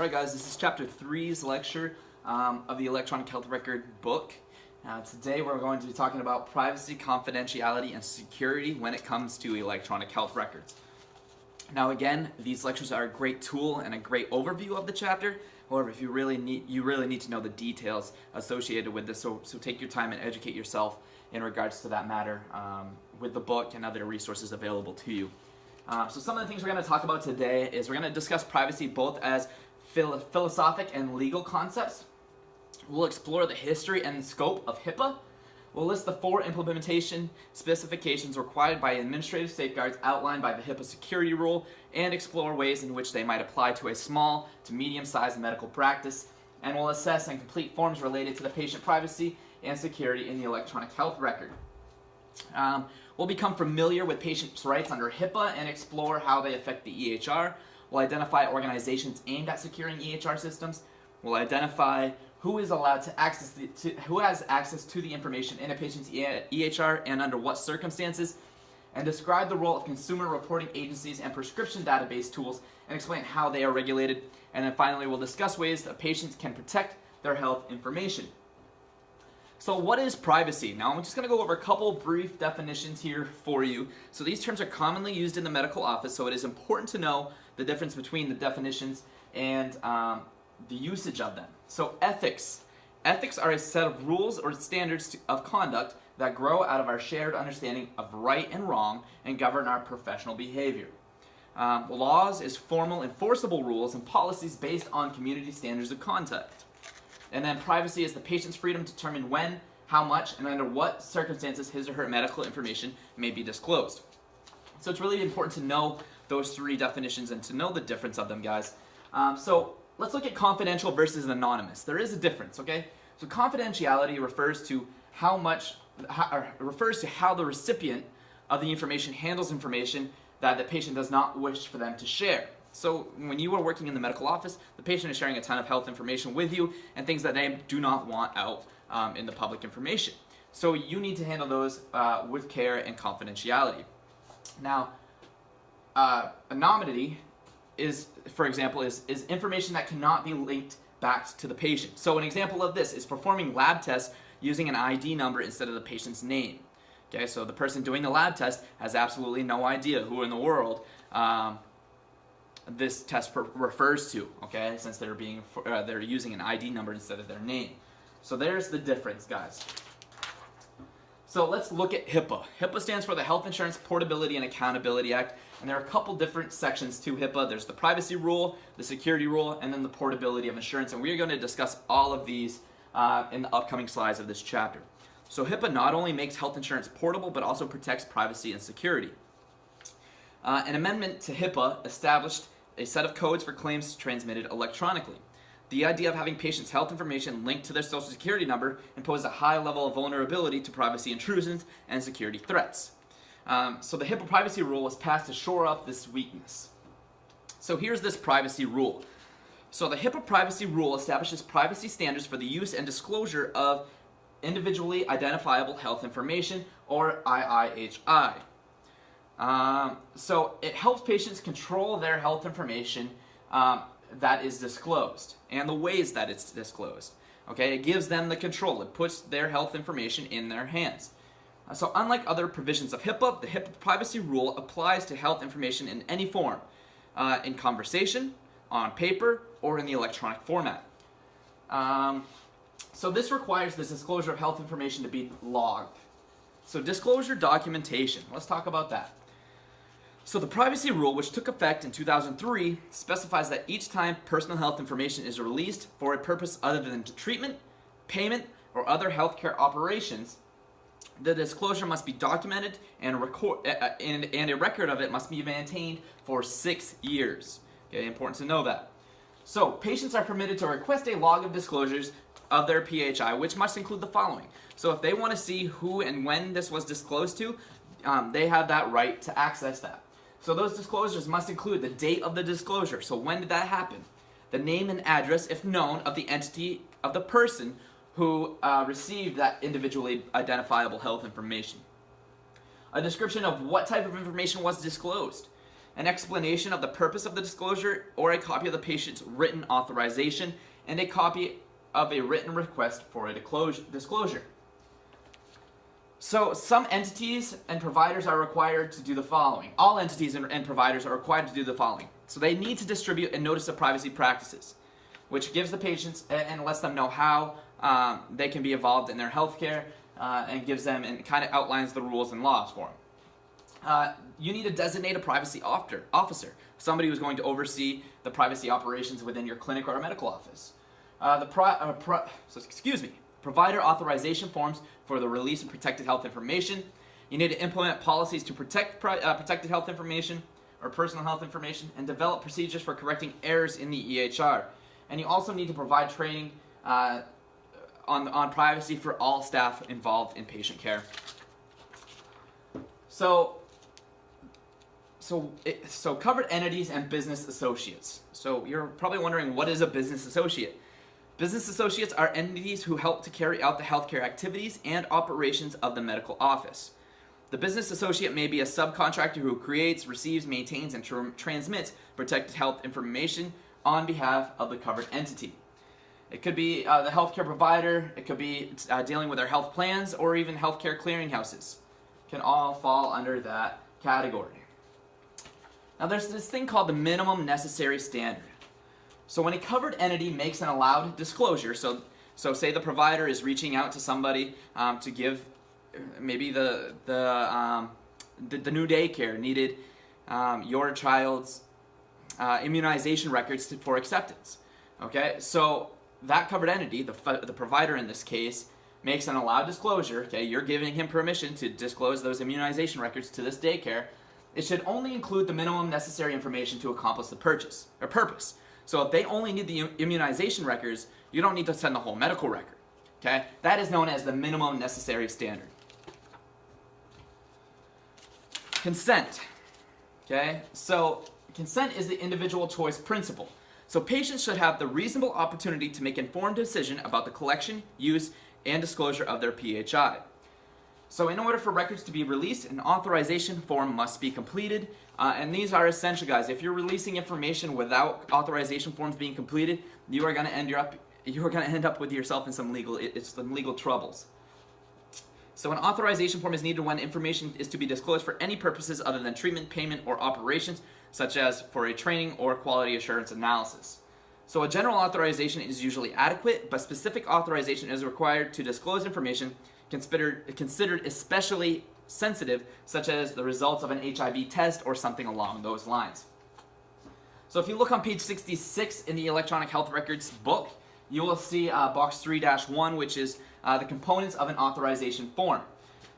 Alright guys, this is chapter 3's lecture of the Electronic Health Record book. Today we're going to be talking about privacy, confidentiality, and security when it comes to electronic health records. Now again, these lectures are a great tool and a great overview of the chapter. However, if you really need to know the details associated with this, so take your time and educate yourself in regards to that matter with the book and other resources available to you. So some of the things we're going to talk about today is we're going to discuss privacy both as philosophic and legal concepts. We'll explore the history and scope of HIPAA. We'll list the 4 implementation specifications required by administrative safeguards outlined by the HIPAA security rule and explore ways in which they might apply to a small to medium-sized medical practice. And we'll assess and complete forms related to the patient privacy and security in the electronic health record. We'll become familiar with patients' rights under HIPAA and explore how they affect the EHR. We'll identify organizations aimed at securing EHR systems. We'll identify who is allowed to who has access to the information in a patient's EHR and under what circumstances, and describe the role of consumer reporting agencies and prescription database tools and explain how they are regulated. And then finally, we'll discuss ways that patients can protect their health information. So what is privacy? Now I'm just going to go over a couple brief definitions here for you. So these terms are commonly used in the medical office, so it is important to know the difference between the definitions and the usage of them. So ethics. Ethics are a set of rules or standards of conduct that grow out of our shared understanding of right and wrong and govern our professional behavior. Laws is formal enforceable rules and policies based on community standards of conduct. And then privacy is the patient's freedom to determine when, how much, and under what circumstances his or her medical information may be disclosed. So it's really important to know those 3 definitions and to know the difference of them, guys. So let's look at confidential versus anonymous. There is a difference, okay? So confidentiality refers to how the recipient of the information handles information that the patient does not wish for them to share. So when you are working in the medical office, the patient is sharing a ton of health information with you and things that they do not want out in the public information. So you need to handle those with care and confidentiality. Now, anonymity is, for example, is information that cannot be linked back to the patient. So an example of this is performing lab tests using an ID number instead of the patient's name. Okay, so the person doing the lab test has absolutely no idea who in the world this test refers to, okay, since they're using an ID number instead of their name. So there's the difference, guys. So let's look at HIPAA. HIPAA stands for the Health Insurance Portability and Accountability Act, and there are a couple different sections to HIPAA. There's the privacy rule, the security rule, and then the portability of insurance, and we're going to discuss all of these in the upcoming slides of this chapter. So HIPAA not only makes health insurance portable, but also protects privacy and security. An amendment to HIPAA established a set of codes for claims transmitted electronically. The idea of having patients' health information linked to their social security number imposed a high level of vulnerability to privacy intrusions and security threats. So the HIPAA privacy rule was passed to shore up this weakness. So here's this privacy rule. So the HIPAA privacy rule establishes privacy standards for the use and disclosure of individually identifiable health information, or IIHI. So it helps patients control their health information that is disclosed and the ways that it's disclosed. Okay, it gives them the control. It puts their health information in their hands. So unlike other provisions of HIPAA, the HIPAA privacy rule applies to health information in any form, in conversation, on paper, or in the electronic format. So this requires the disclosure of health information to be logged. So disclosure documentation, let's talk about that. So the privacy rule, which took effect in 2003, specifies that each time personal health information is released for a purpose other than treatment, payment, or other healthcare operations, the disclosure must be documented and a record of it must be maintained for 6 years. Okay, important to know that. So patients are permitted to request a log of disclosures of their PHI, which must include the following. So if they want to see who and when this was disclosed to, they have that right to access that. So those disclosures must include the date of the disclosure. So when did that happen? The name and address, if known, of the entity of the person who received that individually identifiable health information. A description of what type of information was disclosed. an explanation of the purpose of the disclosure, or a copy of the patient's written authorization, and a copy of a written request for a disclosure. So some entities and providers are required to do the following. All entities and providers are required to do the following. So they need to distribute a notice of privacy practices, which gives the patients and lets them know how they can be involved in their healthcare, and gives them and kind of outlines the rules and laws for them. You need to designate a privacy officer, somebody who's going to oversee the privacy operations within your clinic or medical office. Provider authorization forms for the release of protected health information. You need to implement policies to protect protected health information or personal health information, and develop procedures for correcting errors in the EHR. And you also need to provide training on privacy for all staff involved in patient care. So covered entities and business associates. So you're probably wondering, what is a business associate? Business associates are entities who help to carry out the healthcare activities and operations of the medical office. The business associate may be a subcontractor who creates, receives, maintains, and transmits protected health information on behalf of the covered entity. It could be the healthcare provider, it could be dealing with their health plans, or even healthcare clearinghouses. Can all fall under that category. Now there's this thing called the minimum necessary standard. So when a covered entity makes an allowed disclosure, so say the provider is reaching out to somebody to give maybe the new daycare needed your child's immunization records for acceptance. Okay, so that covered entity, the provider in this case, makes an allowed disclosure. Okay, you're giving him permission to disclose those immunization records to this daycare. It should only include the minimum necessary information to accomplish the purpose. So if they only need the immunization records, you don't need to send the whole medical record. Okay, that is known as the minimum necessary standard. Consent. Okay, so consent is the individual choice principle. So patients should have the reasonable opportunity to make informed decision about the collection, use, and disclosure of their PHI. So in order for records to be released, an authorization form must be completed, and these are essential, guys. If you're releasing information without authorization forms being completed, you are going to end up with yourself in some legal troubles. So an authorization form is needed when information is to be disclosed for any purposes other than treatment, payment, or operations, such as for a training or quality assurance analysis. So a general authorization is usually adequate, but specific authorization is required to disclose information considered especially sensitive, such as the results of an HIV test or something along those lines. So if you look on page 66 in the Electronic Health Records book, you will see box 3-1, which is the components of an authorization form.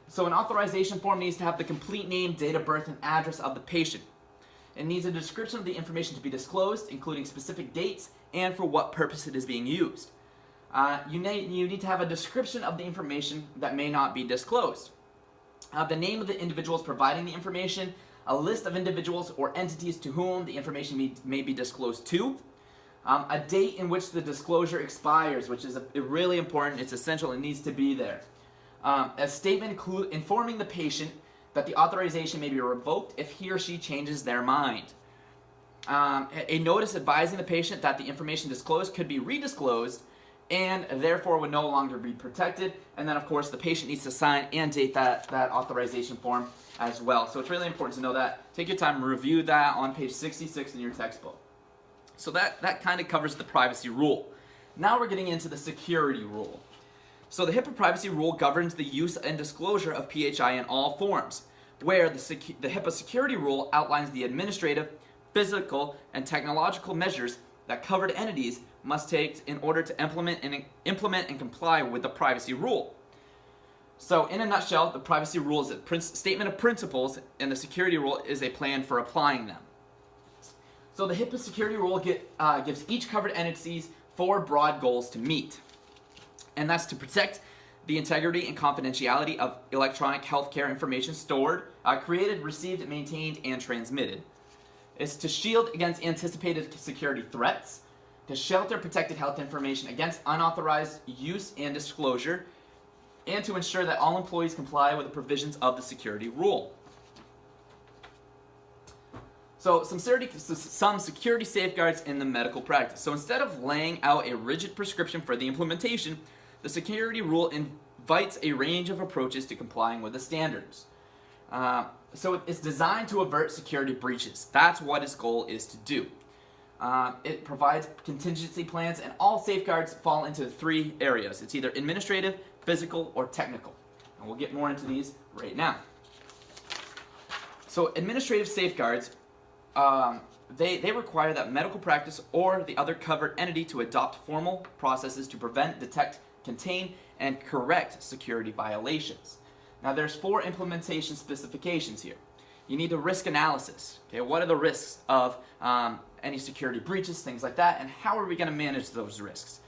So an authorization form needs to have the complete name, date of birth, and address of the patient. It needs a description of the information to be disclosed, including specific dates and for what purpose it is being used. You need to have a description of the information that may not be disclosed. The name of the individuals providing the information, a list of individuals or entities to whom the information may be disclosed to, a date in which the disclosure expires, which is really important, it's essential, it needs to be there. A statement informing the patient that the authorization may be revoked if he or she changes their mind. A notice advising the patient that the information disclosed could be redisclosed and therefore would no longer be protected. And then, of course, the patient needs to sign and date that authorization form as well. So it's really important to know that. Take your time and review that on page 66 in your textbook. So that kind of covers the privacy rule. Now we're getting into the security rule. So the HIPAA privacy rule governs the use and disclosure of PHI in all forms, where the HIPAA security rule outlines the administrative, physical, and technological measures that covered entities must take in order to implement and comply with the privacy rule. So in a nutshell, the privacy rule is a statement of principles, and the security rule is a plan for applying them. So the HIPAA security rule gives each covered entities 4 broad goals to meet. And that's to protect the integrity and confidentiality of electronic healthcare information stored, created, received, maintained, and transmitted. It's to shield against anticipated security threats, to shelter protected health information against unauthorized use and disclosure, and to ensure that all employees comply with the provisions of the security rule. So some security safeguards in the medical practice. So instead of laying out a rigid prescription for the implementation, the security rule invites a range of approaches to complying with the standards. So it's designed to avert security breaches. That's what its goal is to do. It provides contingency plans, and all safeguards fall into 3 areas. It's either administrative, physical, or technical. And we'll get more into these right now. So administrative safeguards, they require that medical practice or the other covered entity to adopt formal processes to prevent, detect, contain, and correct security violations. Now there's 4 implementation specifications here. You need a risk analysis. Okay, what are the risks of any security breaches, things like that, and how are we going to manage those risks?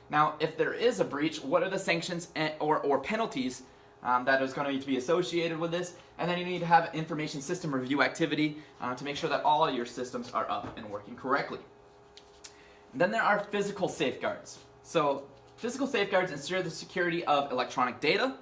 Now, if there is a breach, what are the sanctions or penalties that is going to be associated with this? And then you need to have information system review activity to make sure that all of your systems are up and working correctly. And then there are physical safeguards. So physical safeguards ensure the security of electronic data,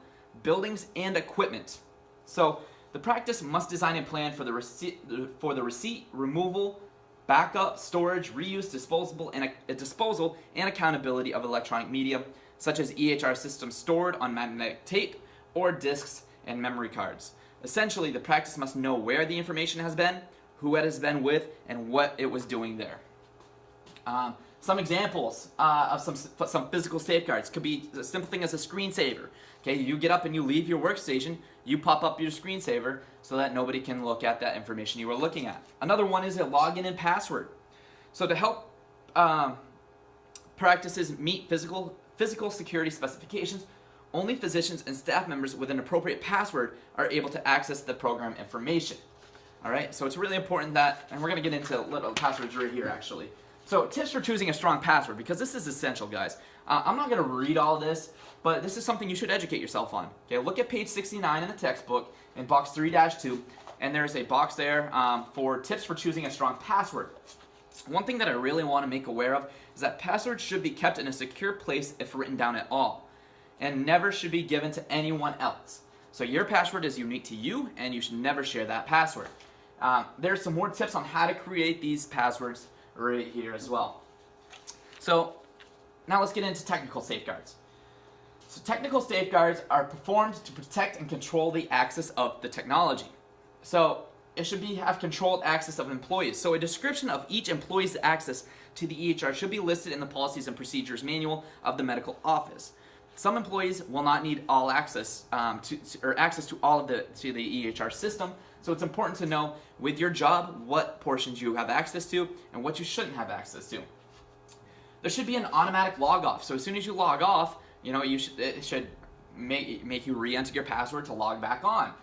buildings, and equipment. So the practice must design and plan for the receipt, removal, backup, storage, reuse, disposal, and accountability of electronic media, such as EHR systems stored on magnetic tape or disks and memory cards. Essentially, the practice must know where the information has been, who it has been with, and what it was doing there. Some examples of some physical safeguards could be a simple thing as a screensaver. Okay, you get up and you leave your workstation, you pop up your screensaver so that nobody can look at that information you were looking at. Another one is a login and password. So to help practices meet physical security specifications, only physicians and staff members with an appropriate password are able to access the program information. All right, so it's really important that, and we're going to get into little passwords right here actually. So tips for choosing a strong password, because this is essential, guys. I'm not going to read all this, but this is something you should educate yourself on. Okay, look at page 69 in the textbook in box 3-2, and there's a box there for tips for choosing a strong password. One thing that I really want to make aware of is that passwords should be kept in a secure place if written down at all, and never should be given to anyone else. So your password is unique to you, and you should never share that password. There's some more tips on how to create these passwords right here as well. So now let's get into technical safeguards. So technical safeguards are performed to protect and control the access of the technology. So it should have controlled access of employees. So a description of each employee's access to the EHR should be listed in the Policies and Procedures Manual of the medical office. Some employees will not need all access to all of the EHR system. So it's important to know with your job what portions you have access to and what you shouldn't have access to. There should be an automatic log off. So as soon as you log off, it should make you re-enter your password to log back on.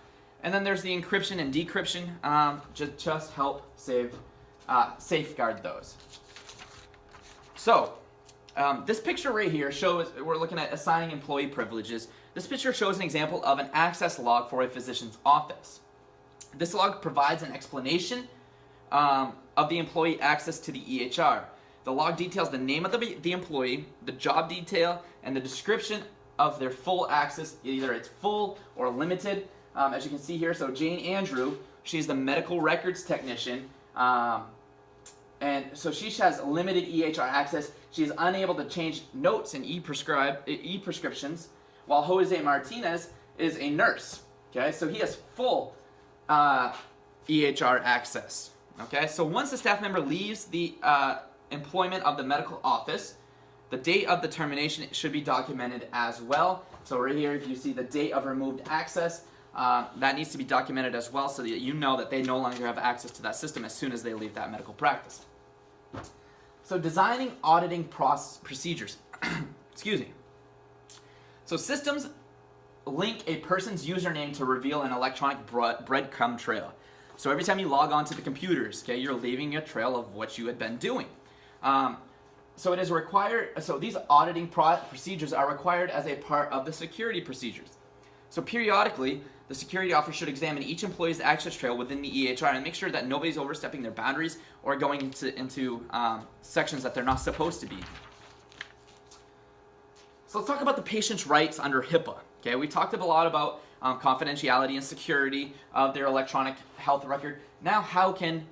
And then there's the encryption and decryption, just help safeguard those. So this picture right here shows, we're looking at assigning employee privileges. This picture shows an example of an access log for a physician's office. This log provides an explanation of the employee access to the EHR. The log details the name of the employee, the job detail, and the description of their full access, either it's full or limited. As you can see here, so Jane Andrew, she's the medical records technician, and so she has limited EHR access. She is unable to change notes in e-prescriptions, while Jose Martinez is a nurse. Okay, so he has full EHR access. Okay, so once the staff member leaves the employment of the medical office, the date of the termination should be documented as well. So right here, if you see the date of removed access, that needs to be documented as well so that you know that they no longer have access to that system as soon as they leave that medical practice. So designing auditing procedures. Excuse me. So systems link a person's username to reveal an electronic breadcrumb trail. So every time you log on to the computers, okay, you're leaving a trail of what you had been doing. So it is required. So these auditing procedures are required as a part of the security procedures. So periodically, the security officer should examine each employee's access trail within the EHR and make sure that nobody's overstepping their boundaries or going into sections that they're not supposed to be. So let's talk about the patient's rights under HIPAA. Okay, we talked a lot about confidentiality and security of their electronic health record. Now, how can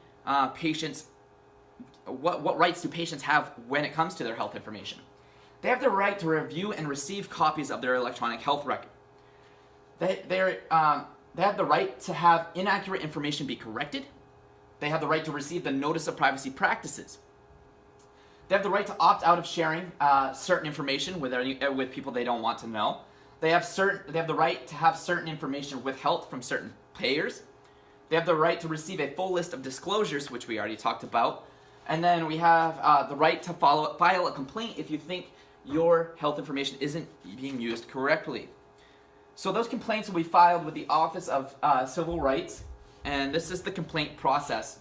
what rights do patients have when it comes to their health information? They have the right to review and receive copies of their electronic health record. They have the right to have inaccurate information be corrected. They have the right to receive the notice of privacy practices. They have the right to opt out of sharing certain information with people they don't want to know. They have the right to have certain information withheld from certain payers. They have the right to receive a full list of disclosures, which we already talked about. And then we have the right to file a complaint if you think your health information isn't being used correctly. So those complaints will be filed with the Office of Civil Rights, and this is the complaint process.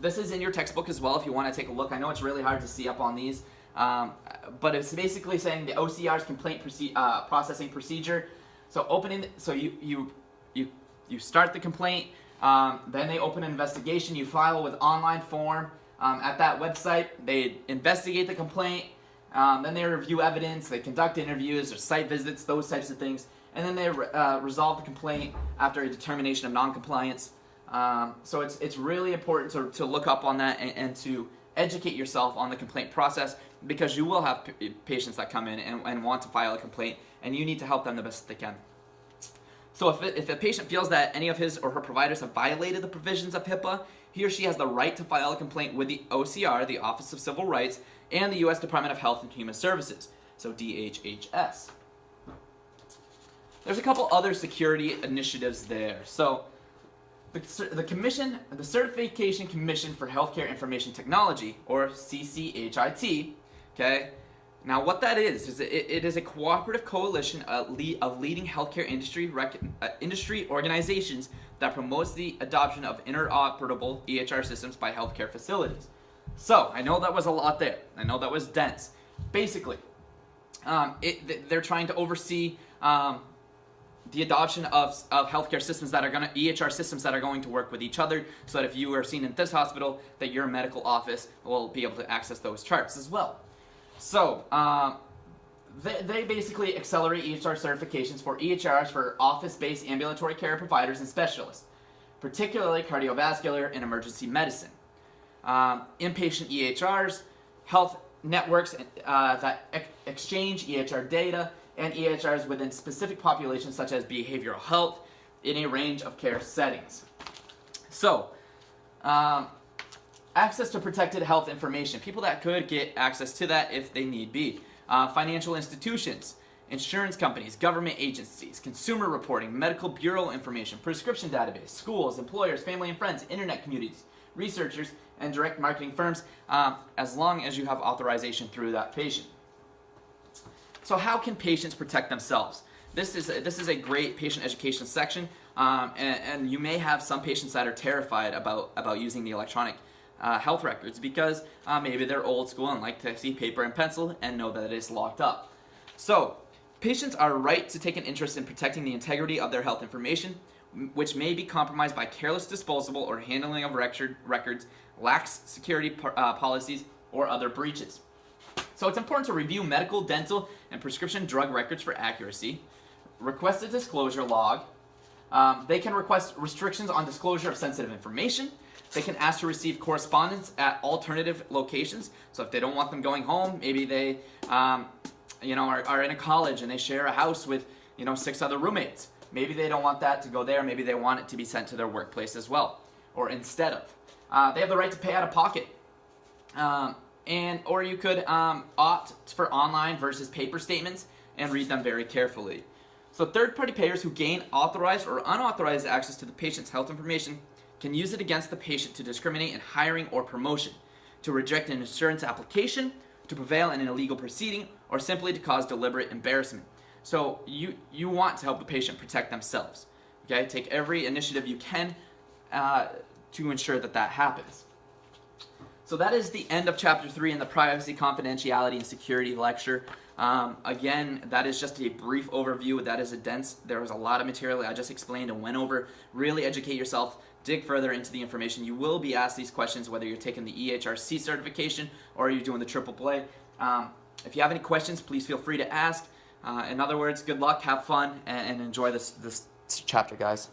This is in your textbook as well if you want to take a look. I know it's really hard to see up on these, but it's basically saying the OCR's complaint processing procedure. So you start the complaint, then they open an investigation. You file with online form at that website. They investigate the complaint. Then they review evidence, they conduct interviews or site visits, those types of things, and then they resolve the complaint after a determination of noncompliance. So it's really important to look up on that and to educate yourself on the complaint process, because you will have patients that come in and want to file a complaint, and you need to help them the best they can. So if a patient feels that any of his or her providers have violated the provisions of HIPAA, he or she has the right to file a complaint with the OCR, the Office of Civil Rights, and the U.S. Department of Health and Human Services, so DHHS. There's a couple other security initiatives there. So the Certification Commission for Healthcare Information Technology, or CCHIT, okay? Now what that is it is a cooperative coalition of leading healthcare industry organizations that promotes the adoption of interoperable EHR systems by healthcare facilities. So, I know that was a lot there. I know that was dense. Basically, they're trying to oversee the adoption of healthcare systems that are EHR systems that are going to work with each other, so that if you are seen in this hospital, that your medical office will be able to access those charts as well. So, they basically accelerate EHR certifications for EHRs for office-based ambulatory care providers and specialists, particularly cardiovascular and emergency medicine. Inpatient EHRs, health networks that exchange EHR data, and EHRs within specific populations such as behavioral health in a range of care settings. So, access to protected health information. People that could get access to that if they need be. Financial institutions, insurance companies, government agencies, consumer reporting, medical bureau information, prescription database, schools, employers, family and friends, internet communities, researchers, and direct marketing firms, as long as you have authorization through that patient. So how can patients protect themselves? This is a great patient education section, and you may have some patients that are terrified about using the electronic health records because maybe they're old school and like to see paper and pencil and know that it is locked up. So patients are right to take an interest in protecting the integrity of their health information, which may be compromised by careless disposal or handling of records, lax security policies, or other breaches. So it's important to review medical, dental, and prescription drug records for accuracy, request a disclosure log. They can request restrictions on disclosure of sensitive information. They can ask to receive correspondence at alternative locations. So if they don't want them going home, maybe they are in a college and they share a house with 6 other roommates. Maybe they don't want that to go there. Maybe they want it to be sent to their workplace as well, or instead of. They have the right to pay out of pocket. Or you could opt for online versus paper statements and read them very carefully. So third-party payers who gain authorized or unauthorized access to the patient's health information can use it against the patient to discriminate in hiring or promotion, to reject an insurance application, to prevail in an illegal proceeding, or simply to cause deliberate embarrassment. So you want to help the patient protect themselves. Okay, take every initiative you can to ensure that happens. So that is the end of Chapter 3 in the Privacy, Confidentiality, and Security lecture. Again, that is just a brief overview. There was a lot of material I just explained and went over. Really educate yourself, dig further into the information. You will be asked these questions whether you're taking the EHRC certification or you're doing the AAA. If you have any questions, please feel free to ask. In other words, good luck, have fun, and enjoy this chapter, guys.